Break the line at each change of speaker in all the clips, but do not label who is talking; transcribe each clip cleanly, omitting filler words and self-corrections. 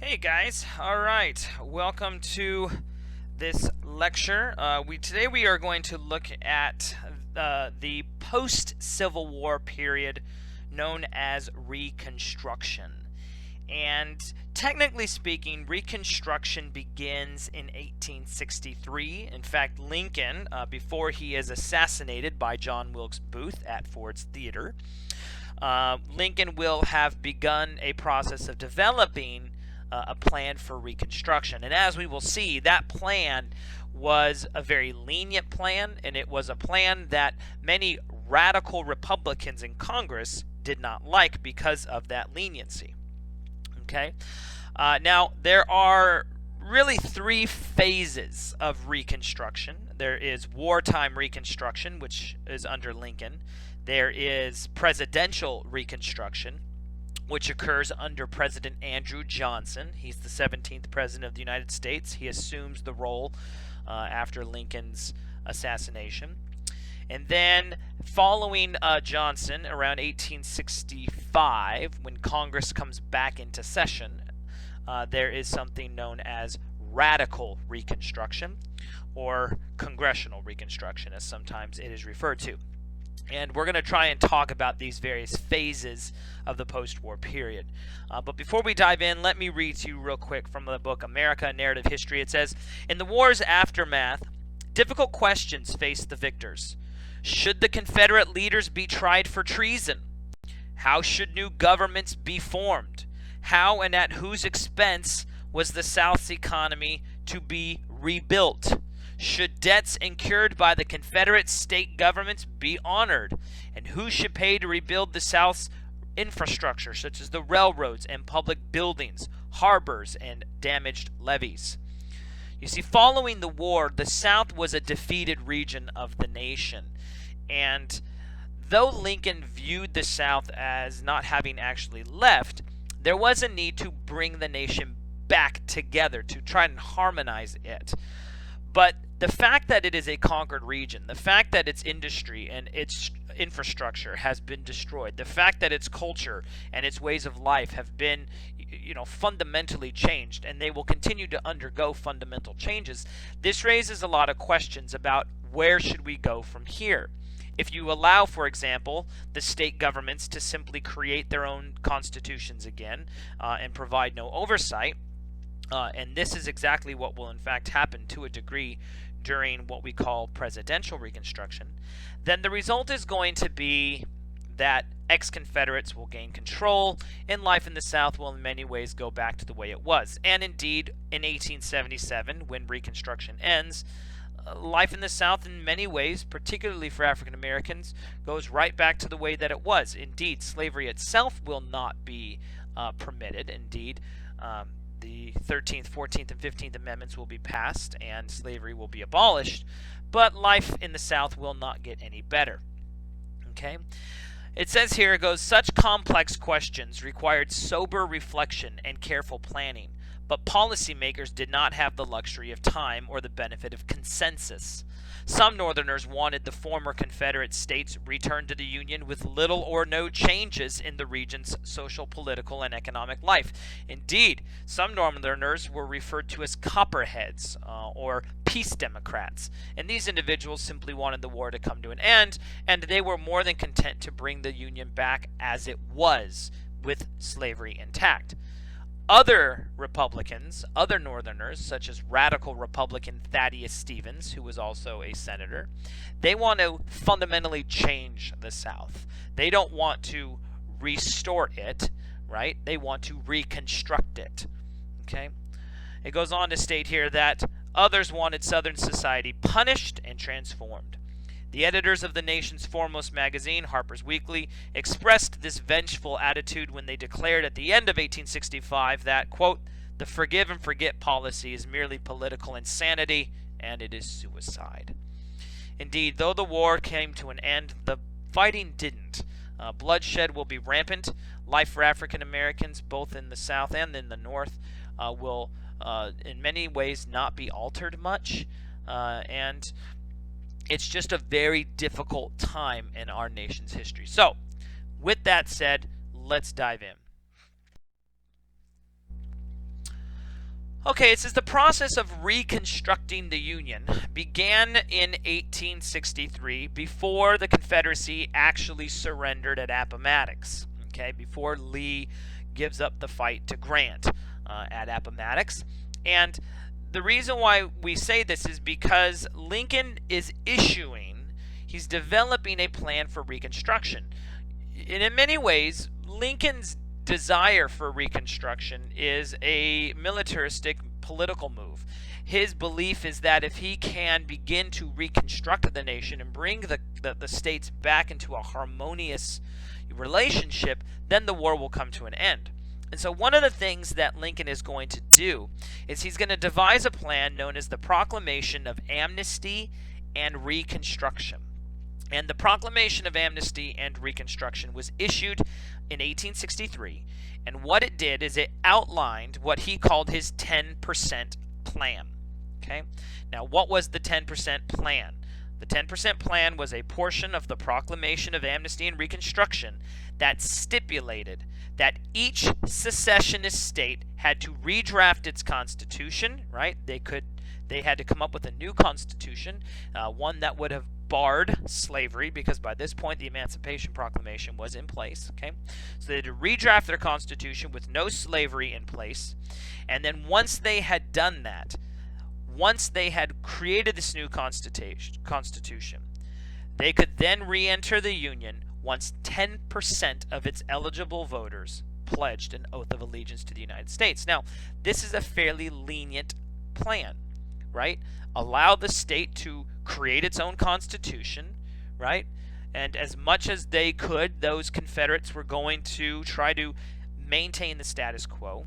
Hey guys, all right, welcome to this lecture. Today we are going to look at the post-Civil War period known as Reconstruction. And technically speaking, Reconstruction begins in 1863. In fact, Lincoln, before he is assassinated by John Wilkes Booth at Ford's Theater, Lincoln will have begun a process of developing a plan for Reconstruction. And as we will see, that plan was a very lenient plan, and it was a plan that many radical Republicans in Congress did not like because of that leniency. Okay? Now, there are really three phases of Reconstruction. There is wartime Reconstruction, which is under Lincoln. There is presidential Reconstruction, which occurs under President Andrew Johnson. He's the 17th President of the United States. He assumes the role after Lincoln's assassination. And then following Johnson, around 1865, when Congress comes back into session, there is something known as radical Reconstruction, or congressional Reconstruction, as sometimes it is referred to. And we're going to try and talk about these various phases of the post-war period. But before we dive in, let me read to you real quick from the book America, A Narrative History. It says, in the war's aftermath, difficult questions faced the victors. Should the Confederate leaders be tried for treason? How should new governments be formed? How and at whose expense was the South's economy to be rebuilt? Should debts incurred by the Confederate state governments be honored? And who should pay to rebuild the South's infrastructure, such as the railroads and public buildings, harbors, and damaged levees? You see, following the war, the South was a defeated region of the nation. And though Lincoln viewed the South as not having actually left, there was a need to bring the nation back together, to try and harmonize it. But the fact that it is a conquered region, the fact that its industry and its infrastructure has been destroyed, the fact that its culture and its ways of life have been, fundamentally changed, and they will continue to undergo fundamental changes, this raises a lot of questions about where should we go from here. If you allow, for example, the state governments to simply create their own constitutions again and provide no oversight, and this is exactly what will in fact happen to a degree during what we call presidential Reconstruction, then the result is going to be that ex-Confederates will gain control, and life in the South will in many ways go back to the way it was. And indeed, in 1877, when Reconstruction ends, life in the South in many ways, particularly for African Americans, goes right back to the way that it was. Indeed, slavery itself will not be permitted. Indeed, the 13th, 14th, and 15th Amendments will be passed and slavery will be abolished, but life in the South will not get any better. Okay? It says here, it goes, such complex questions required sober reflection and careful planning, but policymakers did not have the luxury of time or the benefit of consensus. Some Northerners wanted the former Confederate states returned to the Union with little or no changes in the region's social, political, and economic life. Indeed, some Northerners were referred to as Copperheads or Peace Democrats, and these individuals simply wanted the war to come to an end, and they were more than content to bring the Union back as it was, with slavery intact. Other Republicans, other Northerners, such as radical Republican Thaddeus Stevens, who was also a senator, they want to fundamentally change the South. They don't want to restore it, right? They want to reconstruct it, okay? It goes on to state here that others wanted Southern society punished and transformed. The editors of the nation's foremost magazine, Harper's Weekly, expressed this vengeful attitude when they declared at the end of 1865 that, quote, the forgive and forget policy is merely political insanity and it is suicide. Indeed, though the war came to an end, the fighting didn't. Bloodshed will be rampant. Life for African Americans, both in the South and in the North, will in many ways not be altered much. And it's just a very difficult time in our nation's history. So, with that said, let's dive in. Okay, it says the process of reconstructing the Union began in 1863 before the Confederacy actually surrendered at Appomattox. Okay, before Lee gives up the fight to Grant at Appomattox. And the reason why we say this is because Lincoln is he's developing a plan for Reconstruction. And in many ways, Lincoln's desire for Reconstruction is a militaristic political move. His belief is that if he can begin to reconstruct the nation and bring the states back into a harmonious relationship, then the war will come to an end. And so one of the things that Lincoln is going to do is he's going to devise a plan known as the Proclamation of Amnesty and Reconstruction. And the Proclamation of Amnesty and Reconstruction was issued in 1863. And what it did is it outlined what he called his 10% plan. Okay? Now, what was the 10% plan? The 10% plan was a portion of the Proclamation of Amnesty and Reconstruction that stipulated that each secessionist state had to redraft its constitution, right? They had to come up with a new constitution, one that would have barred slavery, because by this point the Emancipation Proclamation was in place. Okay, so they had to redraft their constitution with no slavery in place, and then once they had done that, once they had created this new constitution, they could then re-enter the Union once 10% of its eligible voters pledged an oath of allegiance to the United States. Now, this is a fairly lenient plan, right? Allow the state to create its own constitution, right? And as much as they could, those Confederates were going to try to maintain the status quo.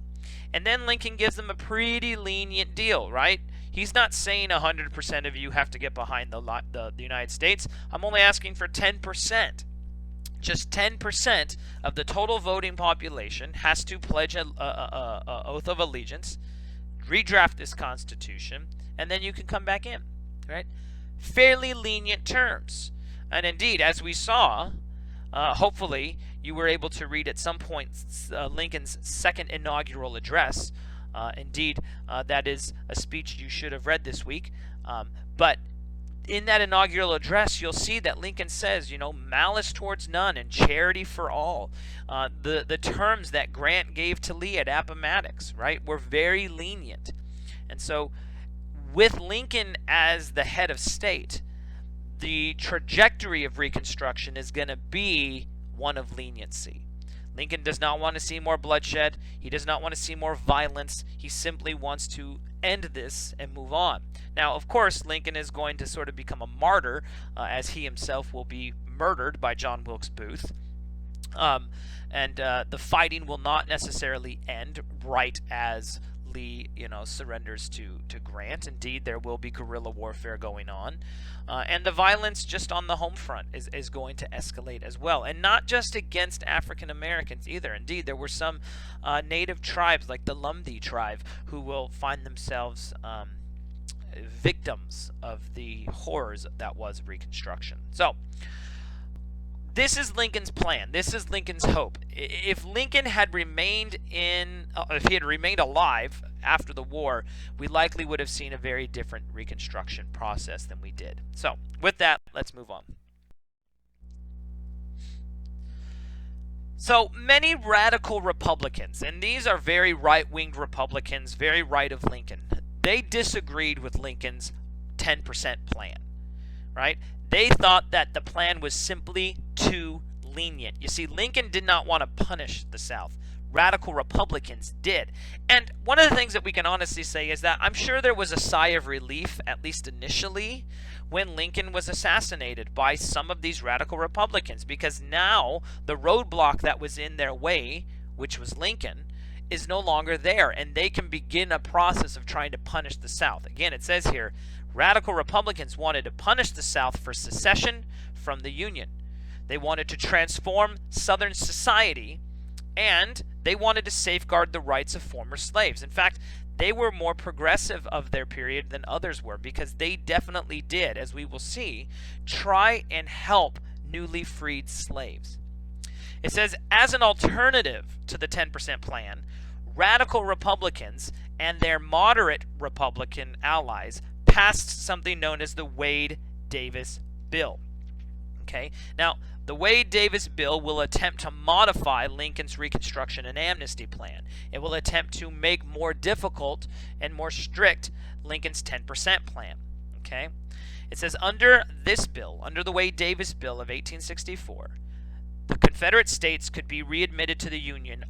And then Lincoln gives them a pretty lenient deal, right? He's not saying 100% of you have to get behind the United States. I'm only asking for 10%. Just 10% of the total voting population has to pledge an oath of allegiance, redraft this constitution, and then you can come back in, right? Fairly lenient terms. And indeed, as we saw, hopefully you were able to read at some point Lincoln's second inaugural address. Indeed, that is a speech you should have read this week. But in that inaugural address, you'll see that Lincoln says, malice towards none and charity for all. The terms that Grant gave to Lee at Appomattox, right, were very lenient. And so with Lincoln as the head of state, the trajectory of Reconstruction is going to be one of leniency. Lincoln does not want to see more bloodshed. He does not want to see more violence. He simply wants to end this and move on. Now, of course, Lincoln is going to sort of become a martyr, as he himself will be murdered by John Wilkes Booth. And the fighting will not necessarily end right as Lee, surrenders to Grant. Indeed, there will be guerrilla warfare going on. And the violence just on the home front is going to escalate as well. And not just against African Americans either. Indeed, there were some native tribes like the Lumbee tribe who will find themselves victims of the horrors that was Reconstruction. So, this is Lincoln's plan. This is Lincoln's hope. If Lincoln had remained if he had remained alive after the war, we likely would have seen a very different Reconstruction process than we did. So, with that, let's move on. So, many radical Republicans, and these are very right-winged Republicans, very right of Lincoln, they disagreed with Lincoln's 10% plan, right? They thought that the plan was simply too lenient. You see, Lincoln did not want to punish the South. Radical Republicans did. And one of the things that we can honestly say is that I'm sure there was a sigh of relief, at least initially, when Lincoln was assassinated by some of these radical Republicans, because now the roadblock that was in their way, which was Lincoln, is no longer there, and they can begin a process of trying to punish the South. Again, it says here, radical Republicans wanted to punish the South for secession from the Union. They wanted to transform Southern society, and they wanted to safeguard the rights of former slaves. In fact, they were more progressive of their period than others were, because they definitely did, as we will see, try and help newly freed slaves. It says, as an alternative to the 10% plan, radical Republicans and their moderate Republican allies passed something known as the Wade-Davis Bill. Okay, now the Wade-Davis Bill will attempt to modify Lincoln's Reconstruction and Amnesty Plan. It will attempt to make more difficult and more strict Lincoln's 10% plan. Okay, it says under this bill, under the Wade-Davis Bill of 1864, the Confederate States could be readmitted to the Union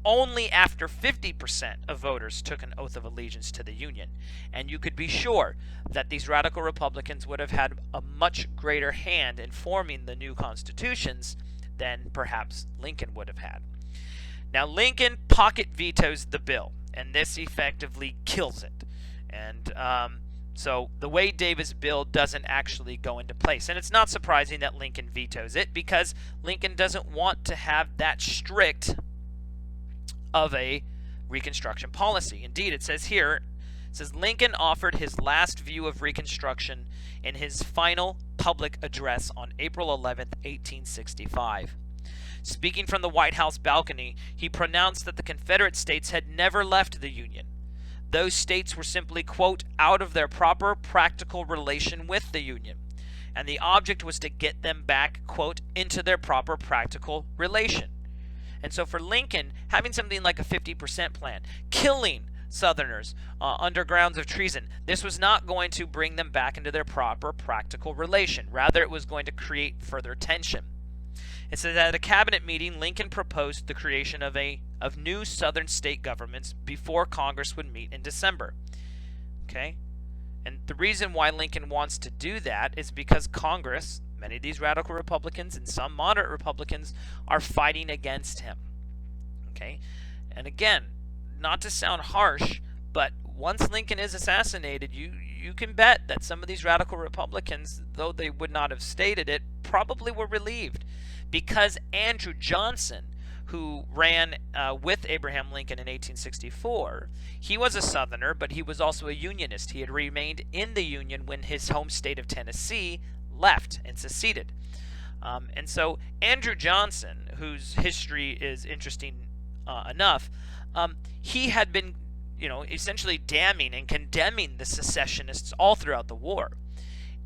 only after 50% of voters took an oath of allegiance to the Union. And you could be sure that these radical Republicans would have had a much greater hand in forming the new constitutions than perhaps Lincoln would have had. Now, Lincoln pocket vetoes the bill, and this effectively kills it. And so the Wade-Davis Bill doesn't actually go into place. And it's not surprising that Lincoln vetoes it, because Lincoln doesn't want to have that strict of a Reconstruction policy. Indeed, it says here, it says Lincoln offered his last view of Reconstruction in his final public address on April 11th, 1865. Speaking from the White House balcony, he pronounced that the Confederate States had never left the Union. Those states were simply, quote, out of their proper practical relation with the Union, and the object was to get them back, quote, into their proper practical relation. And so for Lincoln, having something like a 50% plan, killing Southerners under grounds of treason, this was not going to bring them back into their proper practical relation. Rather, it was going to create further tension. It says at a cabinet meeting, Lincoln proposed the creation of new Southern state governments before Congress would meet in December. Okay? And the reason why Lincoln wants to do that is because Congress, many of these radical Republicans and some moderate Republicans, are fighting against him. Okay? And again, not to sound harsh, but once Lincoln is assassinated, you can bet that some of these radical Republicans, though they would not have stated it, probably were relieved, because Andrew Johnson, who ran with Abraham Lincoln in 1864, he was a Southerner, but he was also a Unionist. He had remained in the Union when his home state of Tennessee left and seceded. And so Andrew Johnson, whose history is interesting enough, he had been, essentially damning and condemning the secessionists all throughout the war.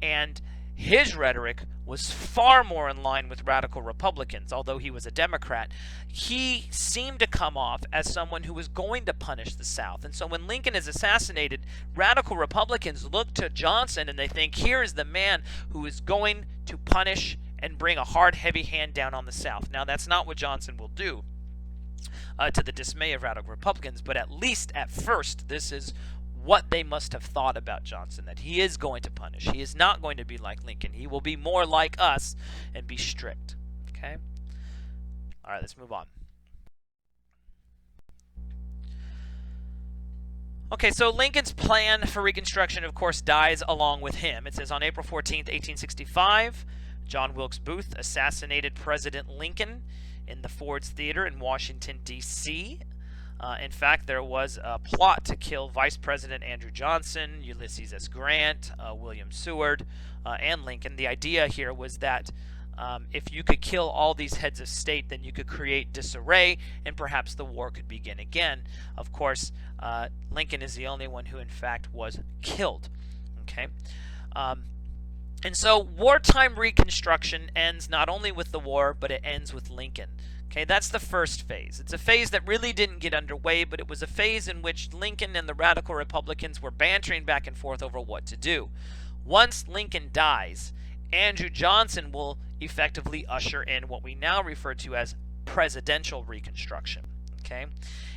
And his rhetoric was far more in line with radical Republicans, although he was a Democrat. He seemed to come off as someone who was going to punish the South. And so when Lincoln is assassinated, radical Republicans look to Johnson and they think, here is the man who is going to punish and bring a hard, heavy hand down on the South. Now, that's not what Johnson will do, to the dismay of radical Republicans, but at least at first, this is what they must have thought about Johnson, that he is going to punish. He is not going to be like Lincoln. He will be more like us and be strict. Okay? All right, let's move on. Okay, so Lincoln's plan for Reconstruction, of course, dies along with him. It says on April 14th, 1865, John Wilkes Booth assassinated President Lincoln in the Ford's Theater in Washington, D.C. In fact, there was a plot to kill Vice President Andrew Johnson, Ulysses S. Grant, William Seward, and Lincoln. The idea here was that if you could kill all these heads of state, then you could create disarray, and perhaps the war could begin again. Of course, Lincoln is the only one who, in fact, was killed. Okay, and so wartime Reconstruction ends not only with the war, but it ends with Lincoln. Okay, that's the first phase. It's a phase that really didn't get underway, but it was a phase in which Lincoln and the radical Republicans were bantering back and forth over what to do. Once Lincoln dies, Andrew Johnson will effectively usher in what we now refer to as presidential Reconstruction. Okay,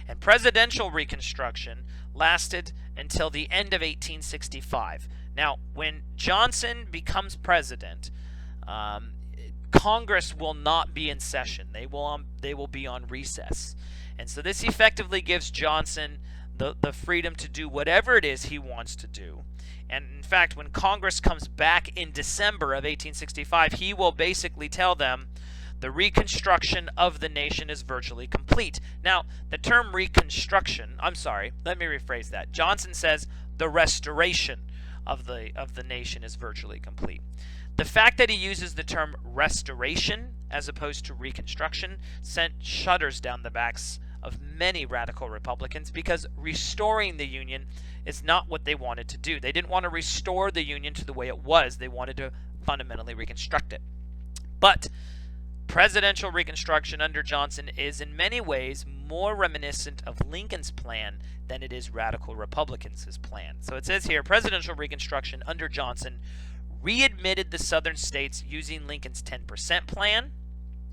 and presidential Reconstruction lasted until the end of 1865. Now, when Johnson becomes president, Congress will not be in session. They will be on recess. And so this effectively gives Johnson the freedom to do whatever it is he wants to do. And in fact, when Congress comes back in December of 1865, he will basically tell them the reconstruction of the nation is virtually complete. Now, the term reconstruction, let me rephrase that. Johnson says the restoration of the nation is virtually complete. The fact that he uses the term restoration as opposed to reconstruction sent shudders down the backs of many radical Republicans, because restoring the Union is not what they wanted to do. They didn't want to restore the Union to the way it was. They wanted to fundamentally reconstruct it. But presidential Reconstruction under Johnson is in many ways more reminiscent of Lincoln's plan than it is radical Republicans' plan. So it says here, presidential Reconstruction under Johnson readmitted the southern states using Lincoln's 10% plan.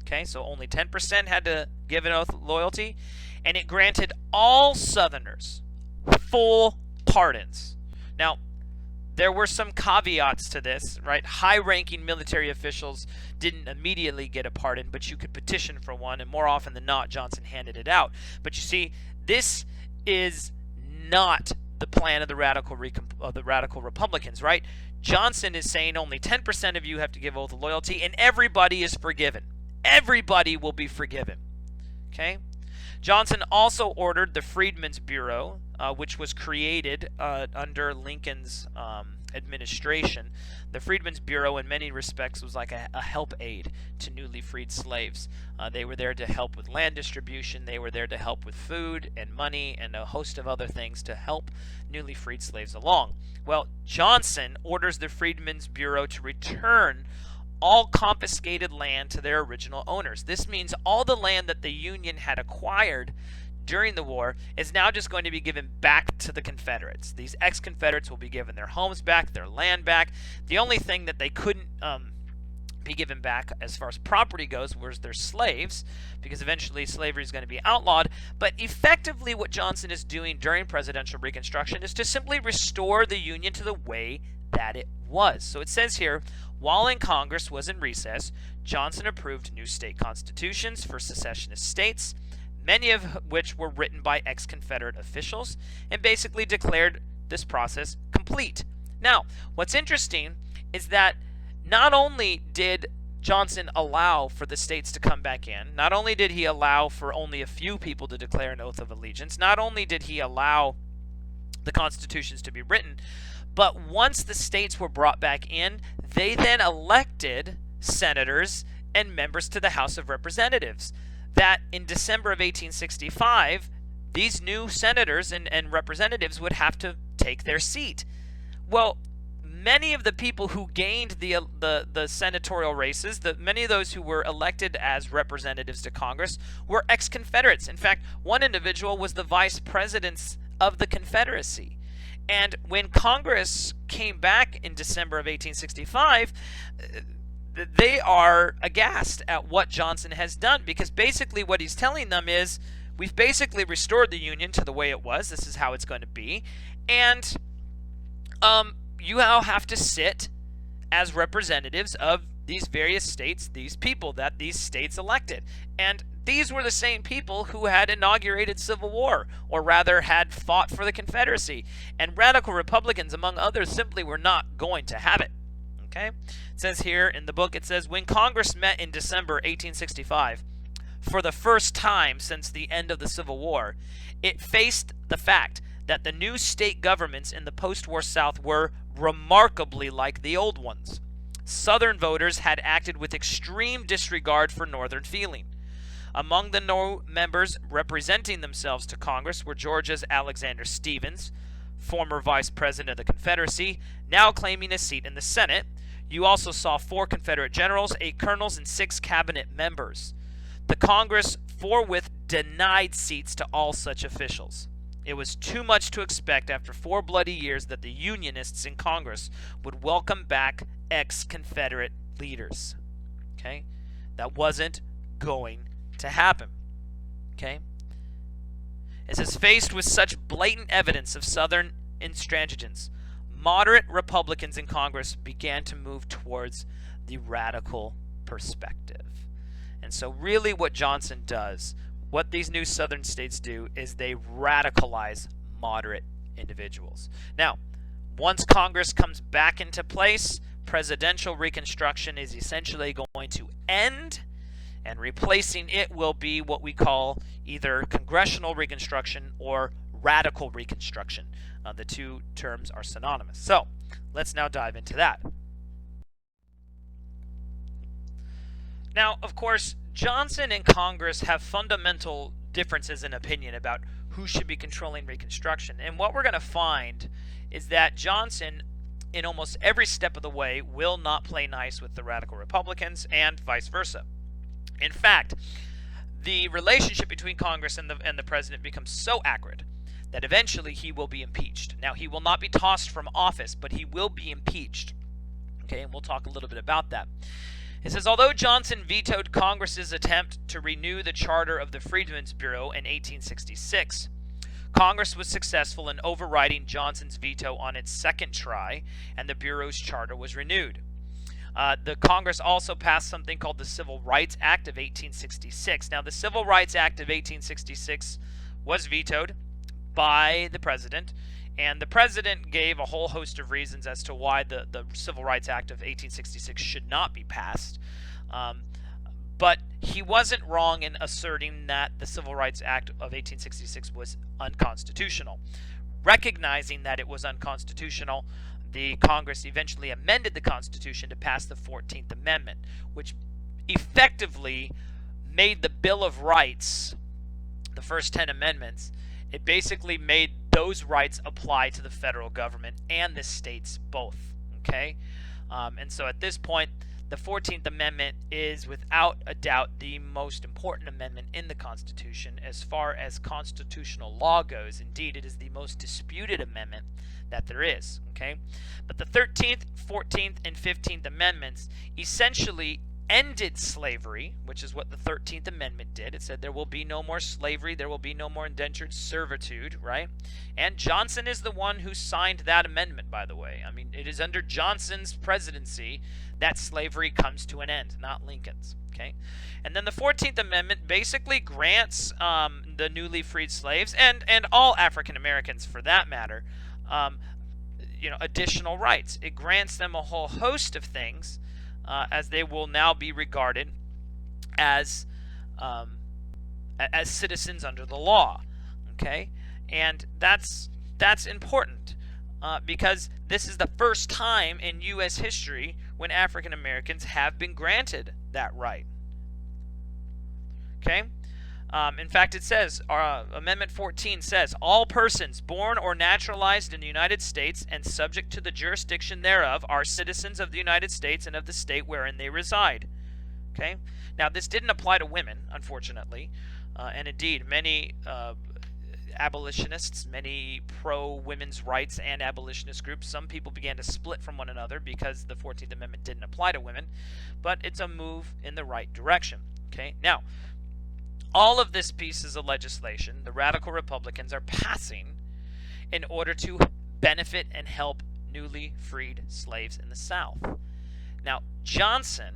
Okay, so only 10% had to give an oath of loyalty, and it granted all Southerners full pardons. Now, there were some caveats to this, right? High-ranking military officials didn't immediately get a pardon, but you could petition for one, and more often than not, Johnson handed it out. But you see, this is not the plan of the radical Republicans, right? Johnson is saying only 10% of you have to give oath of loyalty, and everybody is forgiven. Everybody will be forgiven. Okay? Johnson also ordered the Freedmen's Bureau, which was created under Lincoln's administration. The Freedmen's Bureau, in many respects, was like a help aid to newly freed slaves. They were there to help with land distribution. They were there to help with food and money and a host of other things to help newly freed slaves along. Well, Johnson orders the Freedmen's Bureau to return all confiscated land to their original owners. This means all the land that the Union had acquired during the war is now just going to be given back to the Confederates. These ex-Confederates will be given their homes back, their land back. The only thing that they couldn't be given back as far as property goes was their slaves, because eventually slavery is going to be outlawed. But effectively what Johnson is doing during presidential Reconstruction is to simply restore the Union to the way that it was. So it says here, while in Congress was in recess, Johnson approved new state constitutions for secessionist states, many of which were written by ex-Confederate officials, and basically declared this process complete. Now, what's interesting is that not only did Johnson allow for the states to come back in, not only did he allow for only a few people to declare an oath of allegiance, not only did he allow the constitutions to be written, but once the states were brought back in, they then elected senators and members to the House of Representatives. That in December of 1865, these new senators and representatives would have to take their seat. Well, many of the people who gained the senatorial races, many of those who were elected as representatives to Congress, were ex-Confederates. In fact, one individual was the vice president of the Confederacy. And when Congress came back in December of 1865, they are aghast at what Johnson has done, because basically what he's telling them is, we've basically restored the Union to the way it was. This is how it's going to be. And you now have to sit as representatives of these various states, these people that these states elected. And these were the same people who had inaugurated civil war, or rather had fought for the Confederacy. And radical Republicans, among others, simply were not going to have it. Okay? It says here in the book, it says, when Congress met in December 1865, for the first time since the end of the Civil War, it faced the fact that the new state governments in the post-war South were remarkably like the old ones. Southern voters had acted with extreme disregard for Northern feeling. Among the new members representing themselves to Congress were Georgia's Alexander Stephens, former vice president of the Confederacy, now claiming a seat in the Senate. You also saw 4 Confederate generals, 8 colonels, and 6 cabinet members. The Congress forthwith denied seats to all such officials. It was too much to expect after 4 bloody years that the Unionists in Congress would welcome back ex-Confederate leaders. Okay? That wasn't going to happen. Okay? It says, faced with such blatant evidence of Southern intransigence, moderate Republicans in Congress began to move towards the radical perspective. And so really what Johnson does, what these new Southern states do, is they radicalize moderate individuals. Now, once Congress comes back into place, presidential Reconstruction is essentially going to end, and replacing it will be what we call either Congressional Reconstruction or Radical Reconstruction. The two terms are synonymous. So, let's now dive into that. Now, of course, Johnson and Congress have fundamental differences in opinion about who should be controlling Reconstruction. And what we're going to find is that Johnson, in almost every step of the way, will not play nice with the radical Republicans, and vice versa. In fact, the relationship between Congress and the president becomes so acrid that eventually he will be impeached. Now, he will not be tossed from office, but he will be impeached. Okay, and we'll talk a little bit about that. It says, although Johnson vetoed Congress's attempt to renew the charter of the Freedmen's Bureau in 1866, Congress was successful in overriding Johnson's veto on its second try, and the Bureau's charter was renewed. The Congress also passed something called the Civil Rights Act of 1866. Now, the Civil Rights Act of 1866 was vetoed by the president, and the president gave a whole host of reasons as to why the Civil Rights Act of 1866 should not be passed. But he wasn't wrong in asserting that the Civil Rights Act of 1866 was unconstitutional. Recognizing that it was unconstitutional, the Congress eventually amended the Constitution to pass the 14th Amendment, which effectively made the Bill of Rights, the first 10 amendments, it basically made those rights apply to the federal government and the states both. Okay? And so at this point, the 14th Amendment is without a doubt the most important amendment in the Constitution as far as constitutional law goes. Indeed, it is the most disputed amendment that there is. Okay? But the 13th, 14th, and 15th Amendments essentially ended slavery, which is what the 13th Amendment did. It said there will be no more slavery, there will be no more indentured servitude, right? And Johnson is the one who signed that amendment, by the way. I mean, it is under Johnson's presidency that slavery comes to an end, not Lincoln's, okay? And then the 14th Amendment basically grants the newly freed slaves, and all African Americans for that matter, additional rights. It grants them a whole host of things, as they will now be regarded as citizens under the law. Okay, and that's important because this is the first time in U.S. history when African Americans have been granted that right. Okay. In fact, it says, Amendment 14 says, all persons born or naturalized in the United States and subject to the jurisdiction thereof are citizens of the United States and of the state wherein they reside. Okay? Now, this didn't apply to women, unfortunately. And indeed, many abolitionists, many pro-women's rights and abolitionist groups, some people began to split from one another because the 14th Amendment didn't apply to women. But it's a move in the right direction. Okay? Now, all of this pieces of legislation the radical Republicans are passing in order to benefit and help newly freed slaves in the South. Now, Johnson,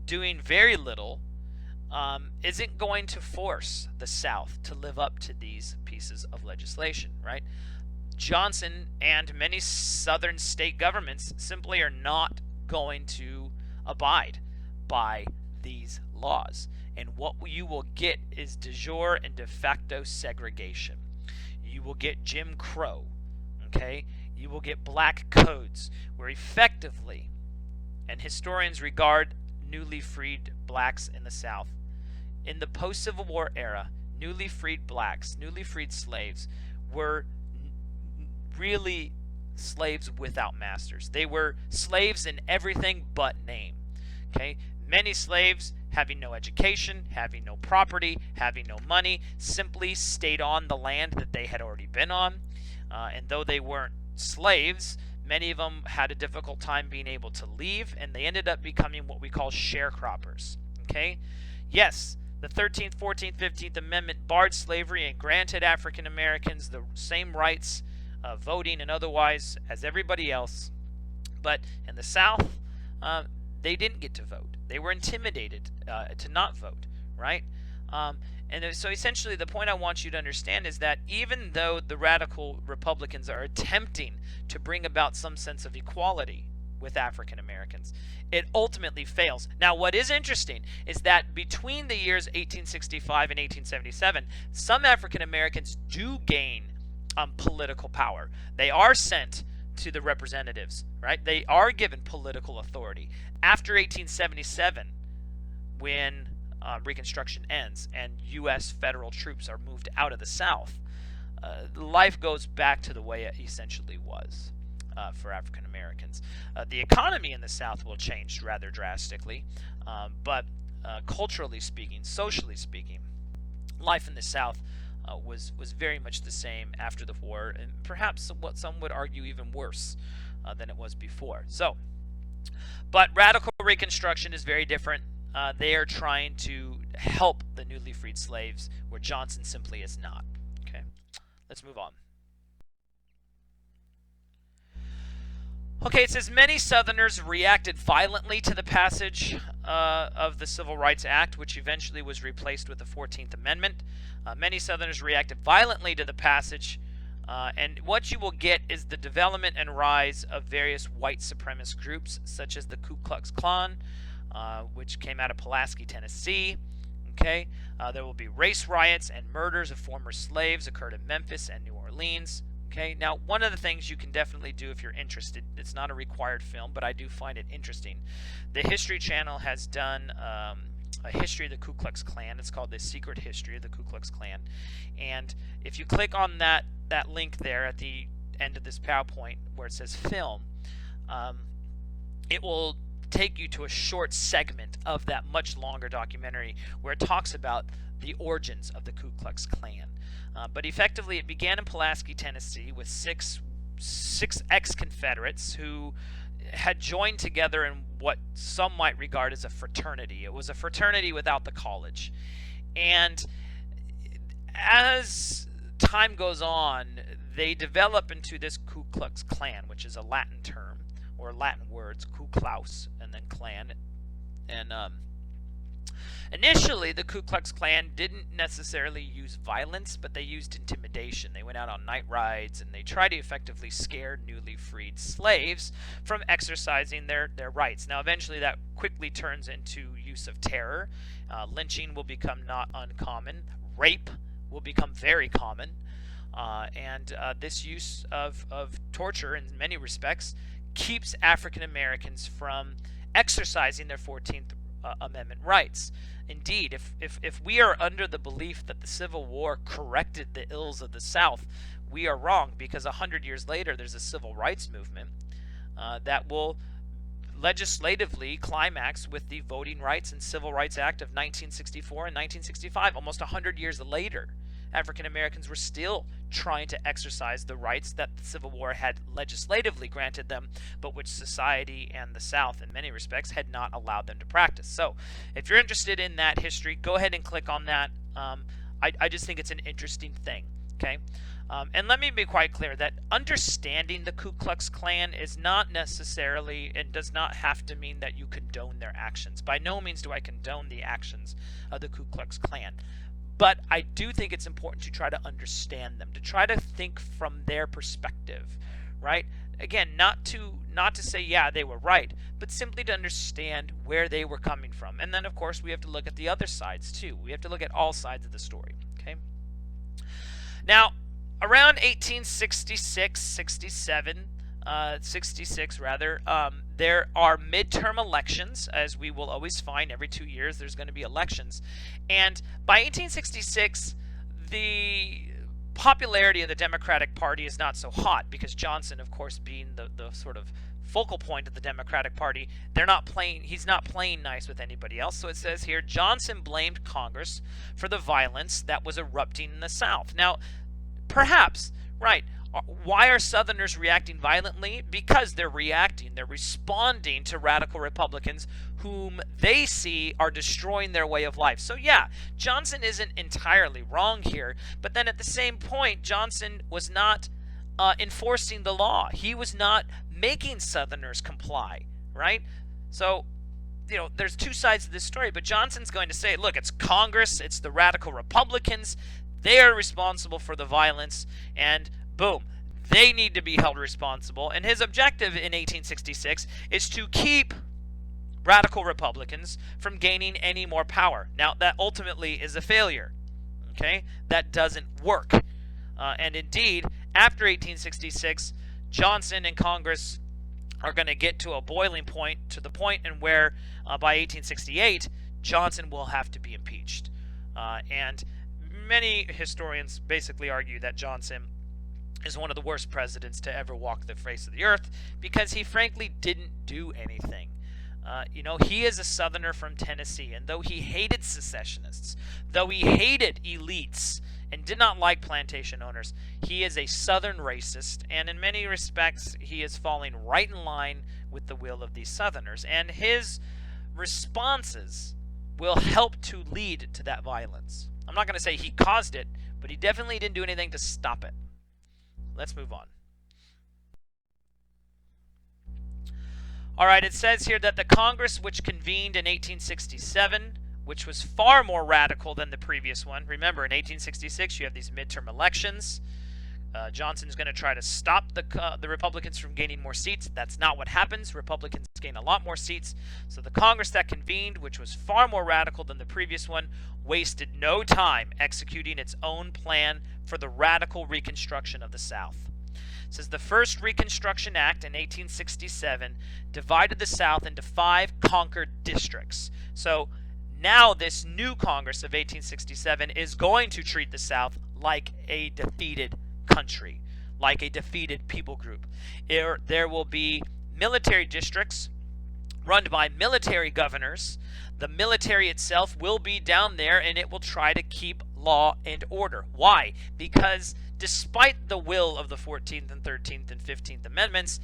doing very little, isn't going to force the South to live up to these pieces of legislation, right? Johnson and many southern state governments simply are not going to abide by these laws. And what you will get is de jure and de facto segregation. You will get Jim Crow, okay? You will get black codes, where effectively, and historians regard newly freed blacks in the South, in the post-Civil War era, newly freed blacks, newly freed slaves, were really slaves without masters. They were slaves in everything but name, okay? Many slaves, having no education, having no property, having no money, simply stayed on the land that they had already been on. And though they weren't slaves, many of them had a difficult time being able to leave, and they ended up becoming what we call sharecroppers. Okay? Yes, the 13th, 14th, 15th Amendment barred slavery and granted African Americans the same rights, voting and otherwise, as everybody else. But in the South, they didn't get to vote. They were intimidated to not vote, right? And so essentially the point I want you to understand is that even though the radical Republicans are attempting to bring about some sense of equality with African Americans, it ultimately fails. Now, what is interesting is that between the years 1865 and 1877, some African Americans do gain political power. They are sent to the representatives, right? They are given political authority. After 1877, when Reconstruction ends and U.S. federal troops are moved out of the South, life goes back to the way it essentially was for African Americans. The economy in the South will change rather drastically, but culturally speaking, socially speaking, life in the South was very much the same after the war, and perhaps what some would argue even worse than it was before. So, but radical Reconstruction is very different. They are trying to help the newly freed slaves, where Johnson simply is not. Okay, let's move on. Okay, it says many Southerners reacted violently to the passage of the Civil Rights Act, which eventually was replaced with the 14th Amendment. Many Southerners reacted violently to the passage, and what you will get is the development and rise of various white supremacist groups, such as the Ku Klux Klan, which came out of Pulaski, Tennessee. Okay, there will be race riots and murders of former slaves occurred in Memphis and New Orleans. Okay, now one of the things you can definitely do if you're interested, it's not a required film, but I do find it interesting. The History Channel has done a history of the Ku Klux Klan. It's called The Secret History of the Ku Klux Klan. And if you click on that link there at the end of this PowerPoint where it says film, it will take you to a short segment of that much longer documentary where it talks about the origins of the Ku Klux Klan. But effectively, it began in Pulaski, Tennessee, with six ex-Confederates who had joined together in what some might regard as a fraternity. It was a fraternity without the college. And as time goes on, they develop into this Ku Klux Klan, which is a Latin term, or Latin words, Ku Klaus, and then Klan. And initially, the Ku Klux Klan didn't necessarily use violence, but they used intimidation. They went out on night rides, and they tried to effectively scare newly freed slaves from exercising their rights. Now, eventually, that quickly turns into use of terror. Lynching will become not uncommon. Rape will become very common. And this use of torture, in many respects, keeps African Americans from exercising their 14th Amendment rights. Indeed, if we are under the belief that the Civil War corrected the ills of the South, we are wrong, because 100 years later there's a civil rights movement that will legislatively climax with the Voting Rights and Civil Rights Act of 1964 and 1965. Almost 100 years later, African Americans were still trying to exercise the rights that the Civil War had legislatively granted them, but which society and the South, in many respects, had not allowed them to practice. So, if you're interested in that history, go ahead and click on that. I just think it's an interesting thing. Okay, and let me be quite clear that understanding the Ku Klux Klan is not necessarily and does not have to mean that you condone their actions. By no means do I condone the actions of the Ku Klux Klan. But I do think it's important to try to understand them, to try to think from their perspective, right? Again, not to say, yeah, they were right, but simply to understand where they were coming from. And then, of course, we have to look at the other sides, too. We have to look at all sides of the story, okay? Now, around 1866, 66 rather, there are midterm elections, as we will always find. Every 2 years there's going to be elections. And by 1866, the popularity of the Democratic Party is not so hot, because Johnson, of course, being the sort of focal point of the Democratic Party, he's not playing nice with anybody else. So it says here, Johnson blamed Congress for the violence that was erupting in the South. Now, perhaps, right, why are Southerners reacting violently? Because they're responding to radical Republicans whom they see are destroying their way of life. So yeah, Johnson isn't entirely wrong here, but then at the same point, Johnson was not enforcing the law. He was not making Southerners comply, right? So, you know, there's two sides to this story, but Johnson's going to say, look, it's Congress, it's the radical Republicans, they are responsible for the violence, and boom, they need to be held responsible. And his objective in 1866 is to keep radical Republicans from gaining any more power. Now, that ultimately is a failure. Okay? That doesn't work. And indeed, after 1866, Johnson and Congress are going to get to a boiling point, to the point in where by 1868, Johnson will have to be impeached. And many historians basically argue that Johnson is one of the worst presidents to ever walk the face of the earth because he frankly didn't do anything. He is a Southerner from Tennessee, and though he hated secessionists, though he hated elites, and did not like plantation owners, he is a Southern racist, and in many respects, he is falling right in line with the will of these Southerners, and his responses will help to lead to that violence. I'm not going to say he caused it, but he definitely didn't do anything to stop it. Let's move on. All right, it says here that the Congress which convened in 1867, which was far more radical than the previous one. Remember, in 1866, you have these midterm elections. Johnson's going to try to stop the Republicans from gaining more seats. That's not what happens. Republicans gain a lot more seats. So the Congress that convened, which was far more radical than the previous one, wasted no time executing its own plan for the radical reconstruction of the South. It says the first Reconstruction Act in 1867 divided the South into 5 conquered districts. So now this new Congress of 1867 is going to treat the South like a defeated country, like a defeated people group. There will be military districts run by military governors. The military itself will be down there, and it will try to keep law and order. Why? Because despite the will of the 14th and 13th and 15th Amendments,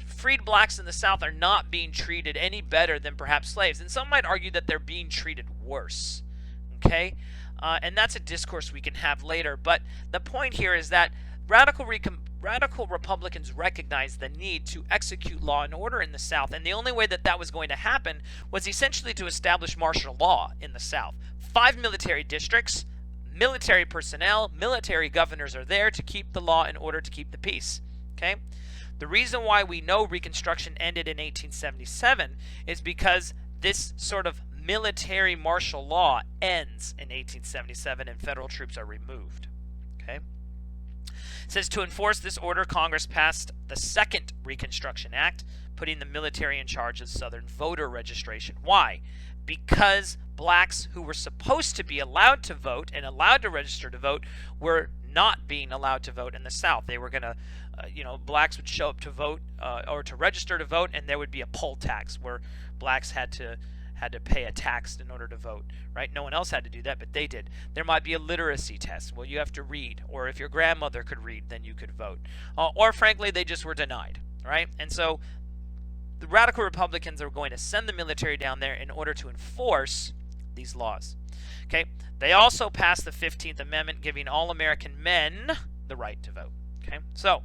freed blacks in the South are not being treated any better than perhaps slaves. And some might argue that they're being treated worse. Okay? And that's a discourse we can have later. But the point here is that radical Republicans recognized the need to execute law and order in the South. And the only way that that was going to happen was essentially to establish martial law in the South. 5 military districts, military personnel, military governors are there to keep the law in order to keep the peace. Okay? The reason why we know Reconstruction ended in 1877 is because this sort of military martial law ends in 1877 and federal troops are removed. Okay? It says to enforce this order, Congress passed the Second Reconstruction Act, putting the military in charge of Southern voter registration. Why? Because blacks who were supposed to be allowed to vote and allowed to register to vote were not being allowed to vote in the South. They were going to, blacks would show up to vote or to register to vote, and there would be a poll tax where blacks had to pay a tax in order to vote, right? No one else had to do that, but they did. There might be a literacy test. Well, you have to read, or if your grandmother could read, then you could vote. Or frankly, they just were denied, right? And so the radical Republicans are going to send the military down there in order to enforce these laws. Okay? They also passed the 15th Amendment, giving all American men the right to vote. Okay? So,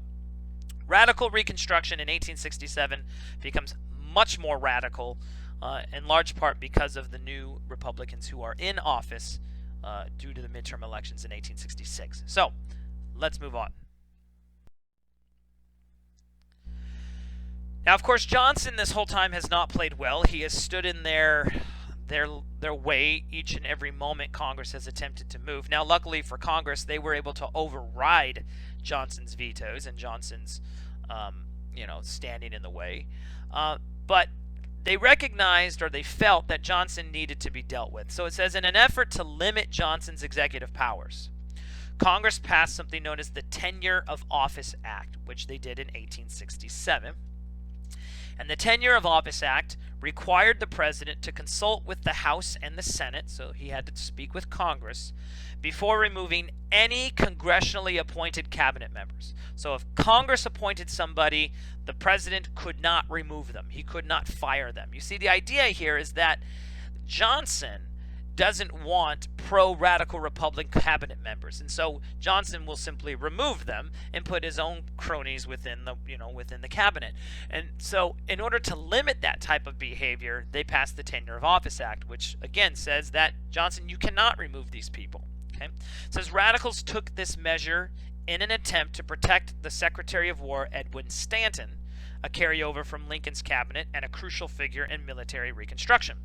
radical Reconstruction in 1867 becomes much more radical, in large part because of the new Republicans who are in office due to the midterm elections in 1866. So, let's move on. Now, of course, Johnson this whole time has not played well. He has stood in their way each and every moment Congress has attempted to move. Now, luckily for Congress, they were able to override Johnson's vetoes and Johnson's, standing in the way. But they recognized, or they felt, that Johnson needed to be dealt with. So it says, in an effort to limit Johnson's executive powers, Congress passed something known as the Tenure of Office Act, which they did in 1867. And the Tenure of Office Act required the president to consult with the House and the Senate, so he had to speak with Congress, before removing any congressionally appointed cabinet members. So if Congress appointed somebody, the president could not remove them. He could not fire them. You see, the idea here is that Johnson doesn't want pro-radical Republican cabinet members, and so Johnson will simply remove them and put his own cronies within the cabinet. And so, in order to limit that type of behavior, they passed the Tenure of Office Act, which again says that Johnson, you cannot remove these people. Okay, it says radicals took this measure in an attempt to protect the Secretary of War Edwin Stanton, a carryover from Lincoln's cabinet and a crucial figure in military reconstruction.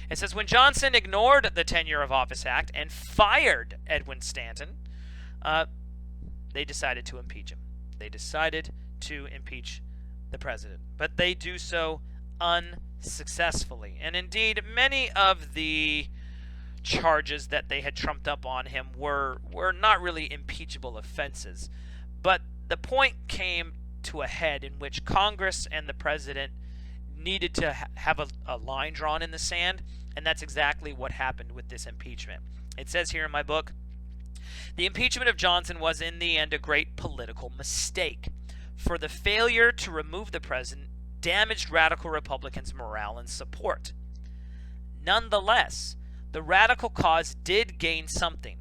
It says, when Johnson ignored the Tenure of Office Act and fired Edwin Stanton, they decided to impeach him. They decided to impeach the president. But they do so unsuccessfully. And indeed, many of the charges that they had trumped up on him were not really impeachable offenses. But the point came to a head in which Congress and the president needed to have a line drawn in the sand, and that's exactly what happened with this impeachment. It says here in my book, the impeachment of Johnson was in the end a great political mistake, for the failure to remove the president damaged radical Republicans' morale and support. Nonetheless, the radical cause did gain something.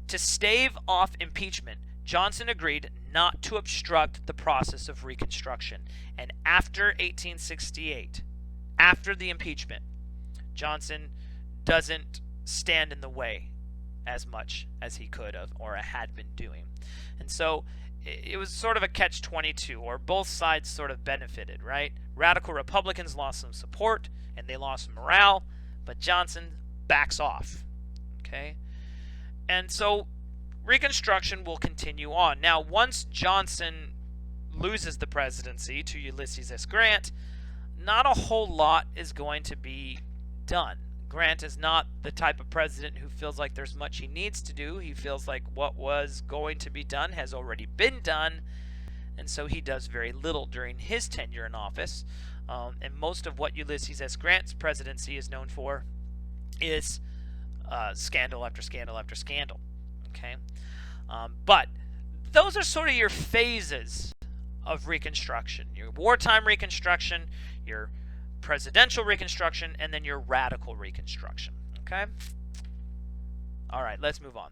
To stave off impeachment, Johnson agreed not to obstruct the process of Reconstruction. And after 1868, after the impeachment, Johnson doesn't stand in the way as much as he could have or had been doing. And so it was sort of a catch-22, or both sides sort of benefited, right? Radical Republicans lost some support and they lost morale, but Johnson backs off, okay? And so Reconstruction will continue on. Now, once Johnson loses the presidency to Ulysses S. Grant, not a whole lot is going to be done. Grant is not the type of president who feels like there's much he needs to do. He feels like what was going to be done has already been done, and so he does very little during his tenure in office. And most of what Ulysses S. Grant's presidency is known for is scandal after scandal after scandal. Okay, but those are sort of your phases of Reconstruction: your wartime Reconstruction, your presidential Reconstruction, and then your radical Reconstruction. Okay? All right, let's move on.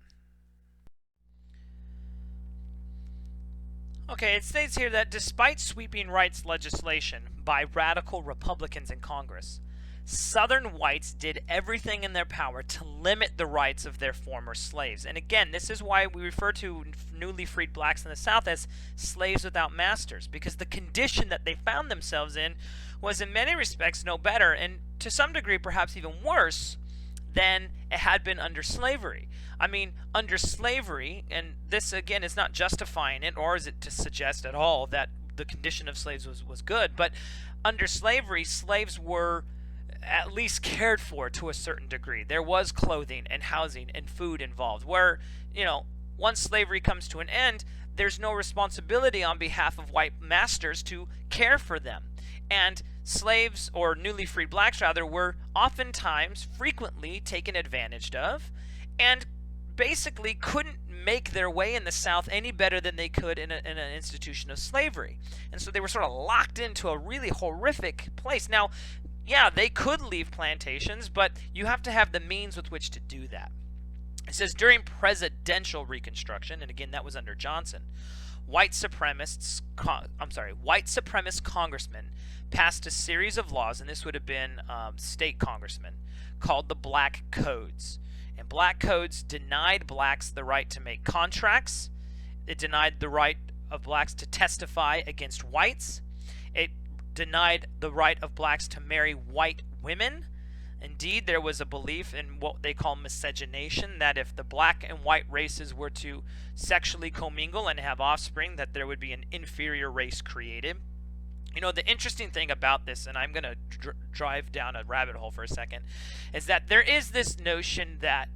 Okay, it states here that despite sweeping rights legislation by radical Republicans in Congress, Southern whites did everything in their power to limit the rights of their former slaves. And again, this is why we refer to newly freed blacks in the South as slaves without masters, because the condition that they found themselves in was in many respects no better, and to some degree perhaps even worse than it had been under slavery. I mean, under slavery, and this again is not justifying it, or is it to suggest at all that the condition of slaves was good, but under slavery, slaves were at least cared for to a certain degree. There was clothing and housing and food involved, where, once slavery comes to an end, there's no responsibility on behalf of white masters to care for them. And slaves, or newly freed blacks rather, were oftentimes, frequently taken advantage of, and basically couldn't make their way in the South any better than they could in an institution of slavery. And so they were sort of locked into a really horrific place. Now, yeah, they could leave plantations, but you have to have the means with which to do that. It says during presidential Reconstruction, and again that was under Johnson, white supremacist congressmen passed a series of laws, and this would have been state congressmen, called the Black Codes. And Black Codes denied blacks the right to make contracts. It denied the right of blacks to testify against whites. It denied the right of blacks to marry white women. Indeed, there was a belief in what they call miscegenation, that if the black and white races were to sexually commingle and have offspring, that there would be an inferior race created. The interesting thing about this, and I'm going to drive down a rabbit hole for a second, is that there is this notion that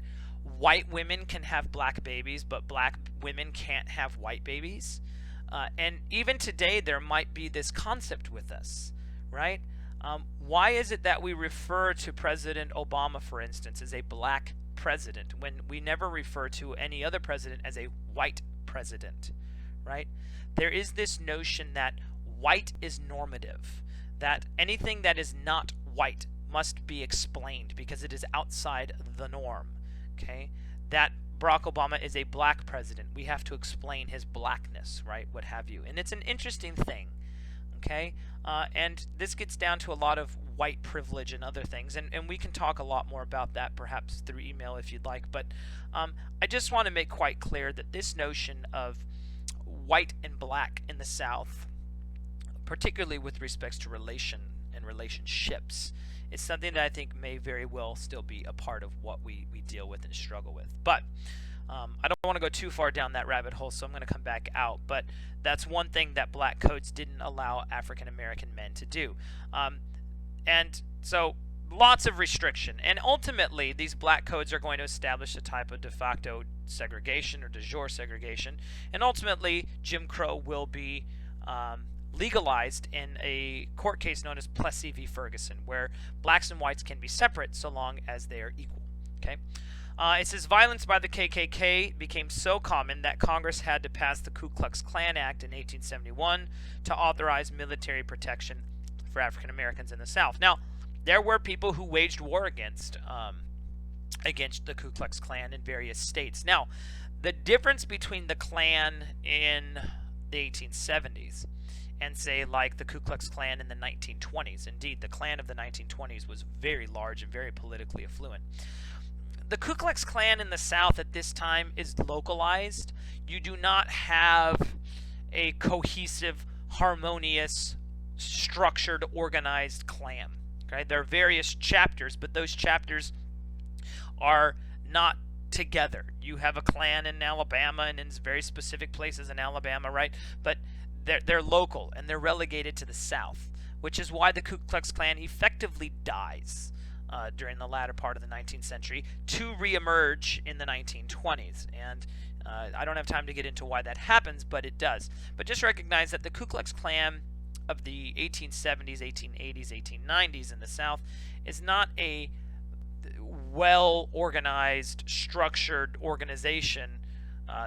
white women can have black babies, but black women can't have white babies. And even today, there might be this concept with us, right? Why is it that we refer to President Obama, for instance, as a black president when we never refer to any other president as a white president, right? There is this notion that white is normative, that anything that is not white must be explained because it is outside the norm, okay? That Barack Obama is a black president. We have to explain his blackness, right? What have you. And it's an interesting thing, okay? And this gets down to a lot of white privilege and other things, and we can talk a lot more about that perhaps through email if you'd like, but I just want to make quite clear that this notion of white and black in the South, particularly with respects to relation and relationships, is something that I think may very well still be a part of what we deal with and struggle with. But I don't want to go too far down that rabbit hole, so I'm going to come back out. But that's one thing that Black Codes didn't allow African American men to do. And so lots of restriction. And ultimately, these black codes are going to establish a type of de facto segregation or de jure segregation. And ultimately, Jim Crow will be legalized in a court case known as Plessy v. Ferguson, where blacks and whites can be separate so long as they are equal. Okay. It says violence by the KKK became so common that Congress had to pass the Ku Klux Klan Act in 1871 to authorize military protection for African Americans in the South. Now, there were people who waged war against the Ku Klux Klan in various states. Now, the difference between the Klan in the 1870s and, say, like the Ku Klux Klan in the 1920s, indeed, the Klan of the 1920s was very large and very politically affluent. The Ku Klux Klan in the South at this time is localized. You do not have a cohesive, harmonious, structured, organized Klan. Okay? There are various chapters, but those chapters are not together. You have a Klan in Alabama and in very specific places in Alabama, right? But they're local and they're relegated to the South, which is why the Ku Klux Klan effectively dies during the latter part of the 19th century to reemerge in the 1920s. And I don't have time to get into why that happens, but it does. But just recognize that the Ku Klux Klan of the 1870s, 1880s, 1890s in the South is not a well-organized, structured organization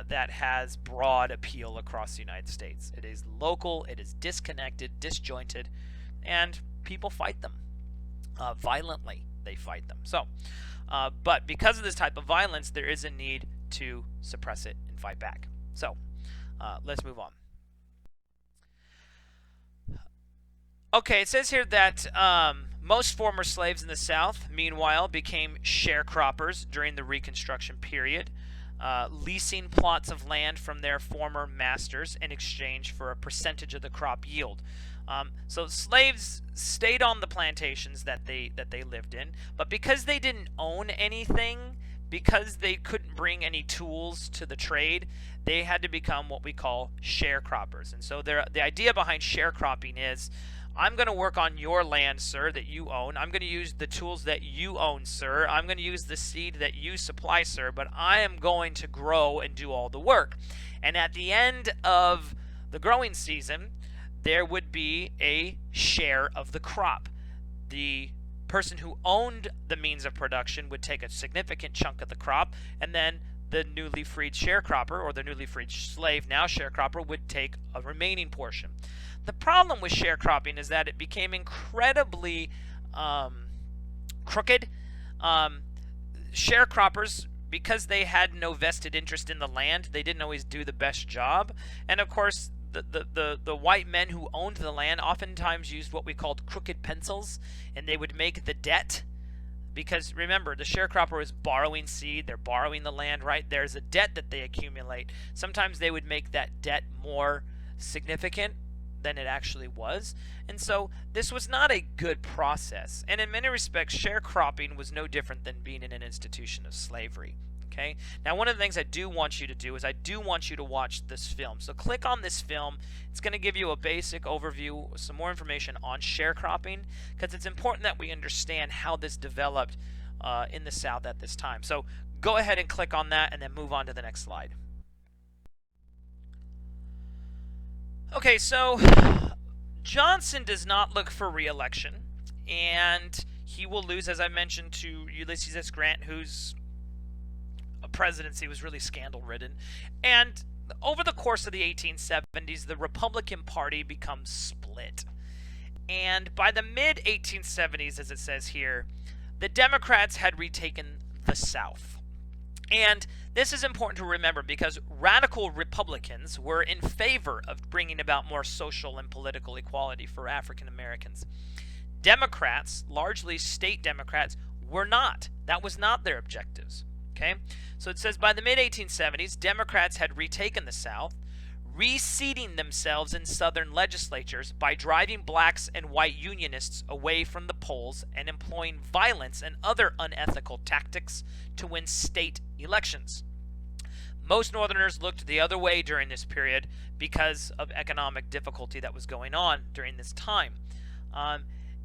that has broad appeal across the United States. It is local, it is disconnected, disjointed, and people fight them. Violently, they fight them. So, but because of this type of violence, there is a need to suppress it and fight back. So, let's move on. Okay, it says here that most former slaves in the South, meanwhile, became sharecroppers during the Reconstruction period, leasing plots of land from their former masters in exchange for a percentage of the crop yield. So slaves stayed on the plantations that they lived in, but because they didn't own anything, because they couldn't bring any tools to the trade, they had to become what we call sharecroppers. And so the idea behind sharecropping is, I'm going to work on your land, sir, that you own. I'm going to use the tools that you own, sir. I'm going to use the seed that you supply, sir, but I am going to grow and do all the work. And at the end of the growing season, there would be a share of the crop. The person who owned the means of production would take a significant chunk of the crop, and then the newly freed sharecropper, or the newly freed slave, now sharecropper, would take a remaining portion. The problem with sharecropping is that it became incredibly crooked. Sharecroppers, because they had no vested interest in the land, they didn't always do the best job. And of course, the white men who owned the land oftentimes used what we called crooked pencils, and they would make the debt. Because remember, the sharecropper is borrowing seed, they're borrowing the land, right? There's a debt that they accumulate. Sometimes they would make that debt more significant than it actually was. And so this was not a good process. And in many respects, sharecropping was no different than being in an institution of slavery. Okay? Now, one of the things I do want you to do is I do want you to watch this film. So click on this film. It's going to give you a basic overview, some more information on sharecropping, because it's important that we understand how this developed in the South at this time. So go ahead and click on that and then move on to the next slide. Okay, so Johnson does not look for re-election, and he will lose, as I mentioned, to Ulysses S. Grant, whose presidency was really scandal-ridden. And over the course of the 1870s, the Republican Party becomes split. And by the mid-1870s, as it says here, the Democrats had retaken the South. And this is important to remember because radical Republicans were in favor of bringing about more social and political equality for African Americans. Democrats, largely state Democrats, were not. That was not their objectives. Okay? So it says by the mid-1870s, Democrats had retaken the South, reseating themselves in Southern legislatures by driving blacks and white Unionists away from the polls and employing violence and other unethical tactics to win state elections. Most Northerners looked the other way during this period because of economic difficulty that was going on during this time.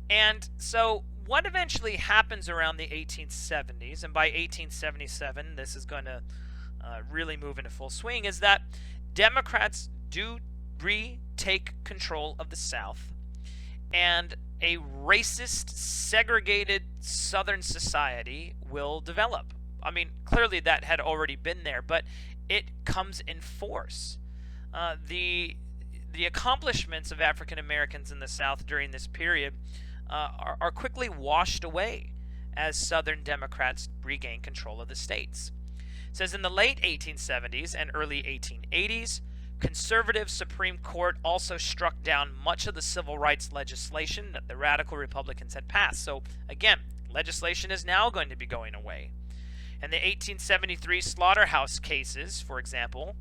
And so what eventually happens around the 1870s, and by 1877 this is going to really move into full swing, is that Democrats do retake control of the South, and a racist, segregated Southern society will develop. I mean, clearly that had already been there, but it comes in force. The accomplishments of African Americans in the South during this period are quickly washed away as Southern Democrats regain control of the states. It says in the late 1870s and early 1880s, conservative Supreme Court also struck down much of the civil rights legislation that the radical Republicans had passed. So again, legislation is now going to be going away. In the 1873 slaughterhouse cases, for example,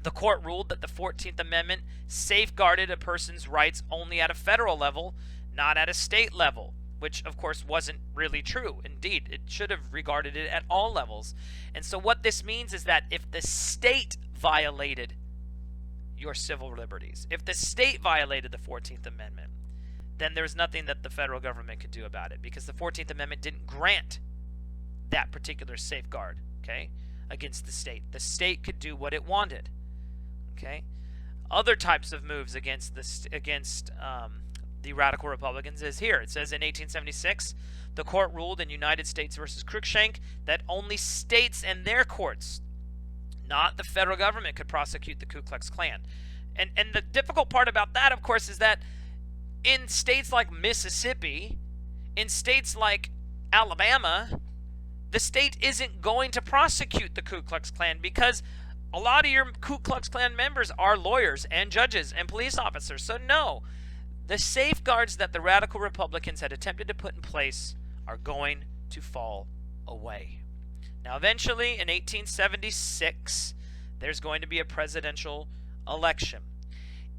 the court ruled that the 14th Amendment safeguarded a person's rights only at a federal level, not at a state level, which of course wasn't really true. Indeed, it should have regarded it at all levels. And so what this means is that if the state violated your civil liberties, if the state violated the 14th Amendment, then there's nothing that the federal government could do about it, because the 14th Amendment didn't grant that particular safeguard, okay, against the state. The state could do what it wanted, okay? Other types of moves against the radical Republicans is here. It says in 1876, the court ruled in United States versus Cruikshank that only states and their courts, not the federal government, could prosecute the Ku Klux Klan. And the difficult part about that, of course, is that in states like Mississippi, in states like Alabama, the state isn't going to prosecute the Ku Klux Klan, because a lot of your Ku Klux Klan members are lawyers and judges and police officers. So no, the safeguards that the radical Republicans had attempted to put in place are going to fall away. Now, eventually, in 1876, there's going to be a presidential election.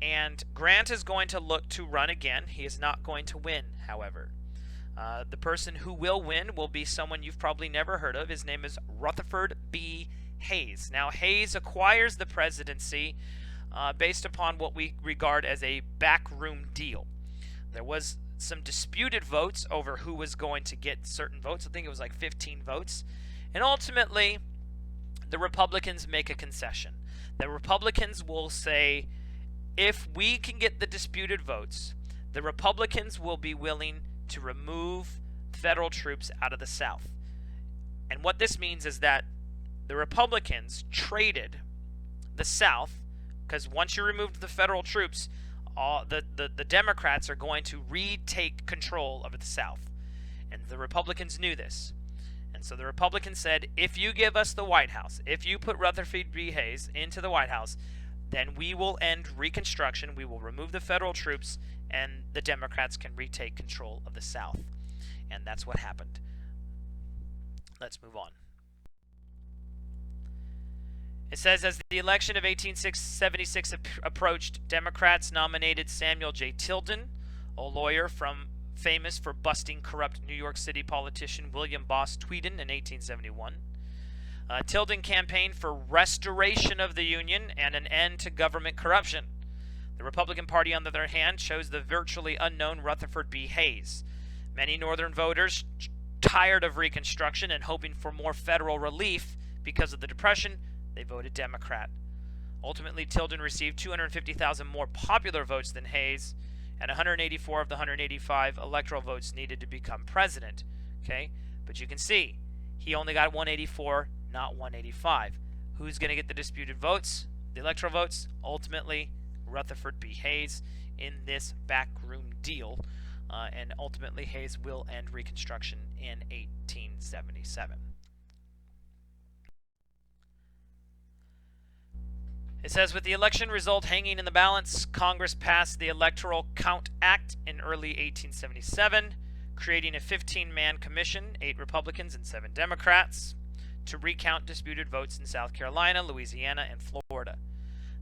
And Grant is going to look to run again. He is not going to win, however. The person who will win will be someone you've probably never heard of. His name is Rutherford B. Hayes. Now, Hayes acquires the presidency based upon what we regard as a backroom deal. There was some disputed votes over who was going to get certain votes. I think it was like 15 votes. And ultimately, the Republicans make a concession. The Republicans will say, if we can get the disputed votes, the Republicans will be willing to remove federal troops out of the South. And what this means is that the Republicans traded the South, because once you remove the federal troops, the Democrats are going to retake control of the South. And the Republicans knew this. And so the Republicans said, if you give us the White House, if you put Rutherford B. Hayes into the White House, then we will end Reconstruction, we will remove the federal troops, and the Democrats can retake control of the South. And that's what happened. Let's move on. It says, as the election of 1876 approached, Democrats nominated Samuel J. Tilden, a lawyer famous for busting corrupt New York City politician William Boss Tweeden in 1871. Tilden campaigned for restoration of the Union and an end to government corruption. The Republican Party, on the other hand, chose the virtually unknown Rutherford B. Hayes. Many Northern voters, tired of Reconstruction and hoping for more federal relief because of the Depression, they voted Democrat. Ultimately, Tilden received 250,000 more popular votes than Hayes, and 184 of the 185 electoral votes needed to become president. Okay, but you can see, he only got 184, not 185. Who's going to get the disputed votes, the electoral votes? Ultimately, Rutherford B. Hayes in this backroom deal, and ultimately Hayes will end Reconstruction in 1877. It says, with the election result hanging in the balance, Congress passed the Electoral Count Act in early 1877, creating a 15-man commission, 8 Republicans and 7 Democrats, to recount disputed votes in South Carolina, Louisiana, and Florida.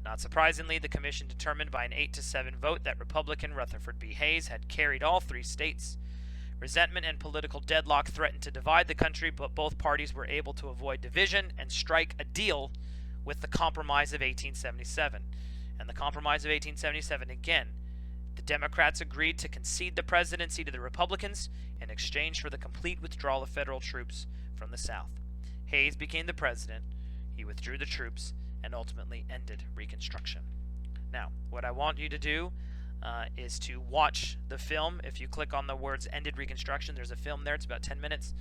Not surprisingly, the commission determined by an 8-7 vote that Republican Rutherford B. Hayes had carried all 3 states. Resentment and political deadlock threatened to divide the country, but both parties were able to avoid division and strike a deal with the Compromise of 1877. And the Compromise of 1877, again, The Democrats agreed to concede the presidency to the Republicans in exchange for the complete withdrawal of federal troops from the South. Hayes became the president, he withdrew the troops, and ultimately ended Reconstruction. Now, what I want you to do is to watch the film. If you click on the words ended Reconstruction, there's a film there, it's about 10 minutes,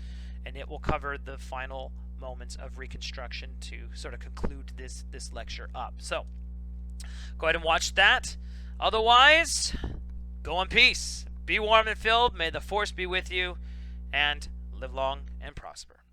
and it will cover the final moments of Reconstruction to sort of conclude this lecture up. So, go ahead and watch that. Otherwise, go in peace. Be warm and filled. May the force be with you, and live long and prosper.